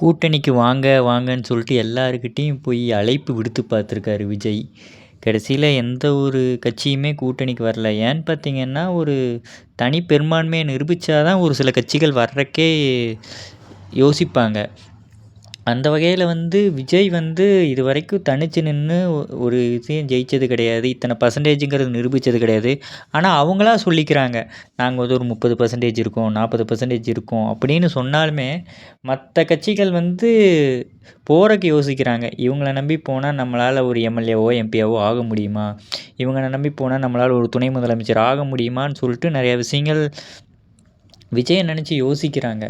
கூட்டணிக்கு வாங்க வாங்கன்னு சொல்லிட்டு எல்லாருக்கிட்டேயும் போய் அழைப்பு விடுத்து பார்த்துருக்காரு விஜய். கடைசியில் எந்த ஒரு கட்சியுமே கூட்டணிக்கு வரல. ஏன்னு பார்த்தீங்கன்னா, ஒரு தனி பெரும்பான்மையை நிரூபித்தா தான் ஒரு சில கட்சிகள் வர்றக்கே யோசிப்பாங்க. அந்த வகையில் விஜய் இதுவரைக்கும் தனிச்சு நின்று ஒரு விஷயம் ஜெயித்தது கிடையாது. இத்தனை பர்சன்டேஜுங்கிறது நிரூபித்தது கிடையாது. ஆனால் அவங்களா சொல்லிக்கிறாங்க, நாங்கள் ஒரு 30% இருக்கோம், 40% இருக்கோம் அப்படின்னு சொன்னாலுமே, மற்ற கட்சிகள் போகிறக்கு யோசிக்கிறாங்க. இவங்கள நம்பி போனால் நம்மளால் ஒரு எம்எல்ஏவோ எம்பியாவோ ஆக முடியுமா? இவங்கள நம்பி போனால் நம்மளால் ஒரு துணை முதலமைச்சர் ஆக முடியுமான்னு சொல்லிட்டு நிறையா விஷயங்கள் விஜயை நினச்சி யோசிக்கிறாங்க.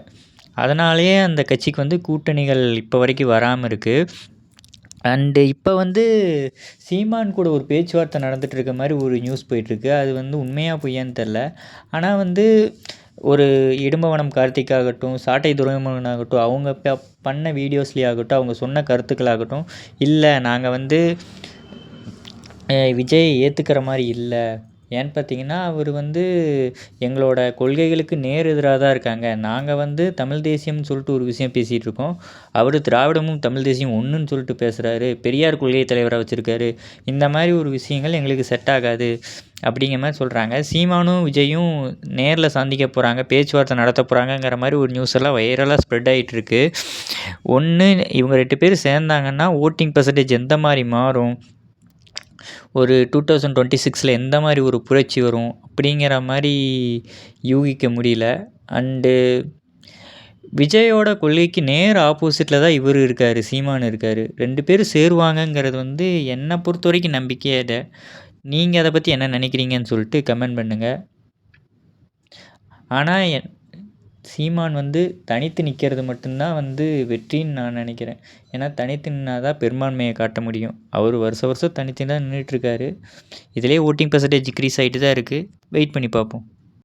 அதனாலேயே அந்த கட்சிக்கு கூட்டணிகள் இப்போ வரைக்கும் வராமல் இருக்குது. அண்டு இப்போ சீமான் கூட ஒரு பேச்சுவார்த்தை நடந்துகிட்டு இருக்க மாதிரி ஒரு நியூஸ் போயிட்டுருக்கு. அது உண்மையாக பொய்யான்னு தெரில. ஆனால் ஒரு இடும்பவனம் கார்த்திக் ஆகட்டும், சாட்டை துரைமுருகன் ஆகட்டும், அவங்க பண்ண வீடியோஸ்லேயே ஆகட்டும், அவங்க சொன்ன கருத்துக்களாகட்டும், இல்லை நாங்கள் விஜய் ஏற்றுக்கிற மாதிரி இல்லை. ஏன்னு பார்த்தீங்கன்னா, அவர் எங்களோட கொள்கைகளுக்கு நேர் எதிராக தான் இருக்காங்க. நாங்கள் தமிழ் தேசியம்னு சொல்லிட்டு ஒரு விஷயம் பேசிகிட்டு இருக்கோம். அவர் திராவிடமும் தமிழ் தேசியம் ஒன்றுன்னு சொல்லிட்டு பேசுகிறாரு. பெரியார் கொள்கை தலைவராக வச்சுருக்காரு. இந்த மாதிரி ஒரு விஷயங்கள் எங்களுக்கு செட் ஆகாது அப்படிங்கிற மாதிரி சொல்கிறாங்க. சீமானும் விஜயும் நேரில் சந்திக்க போகிறாங்க, பேச்சுவார்த்தை நடத்த போகிறாங்கங்கிற மாதிரி ஒரு நியூஸ் எல்லாம் வைரலாக ஸ்ப்ரெட் ஆகிட்டுருக்கு. ஒன்று இவங்க 2 பேர் சேர்ந்தாங்கன்னா ஓட்டிங் பர்சன்டேஜ் எந்த மாதிரி மாறும், ஒரு 2026 எந்த மாதிரி ஒரு புரட்சி வரும் அப்படிங்கிற மாதிரி யூகிக்க முடியல. அண்டு விஜயோட கொள்கைக்கு நேர் ஆப்போசிட்டில் தான் இவர் இருக்கார், சீமான் இருக்கார். 2 பேரும் சேருவாங்கங்கிறது என்னை பொறுத்த வரைக்கும் நம்பிக்கையே இல்லை. நீங்கள் அதை பற்றி என்ன நினைக்கிறீங்கன்னு சொல்லிட்டு கமெண்ட் பண்ணுங்கள். ஆனால் சீமான் தனித்து நிற்கிறது மட்டும்தான் வெற்றின்னு நான் நினைக்கிறேன். ஏன்னா தனித்து நின்னா தான் பெரும்பான்மையை காட்ட முடியும். அவர் வருஷம் தனித்து தான் நின்றுட்டுருக்காரு. இதிலே ஓட்டிங் பர்சன்டேஜ் டிக்ரீஸ் ஆகிட்டு தான் இருக்குது. வெயிட் பண்ணி பார்ப்போம்.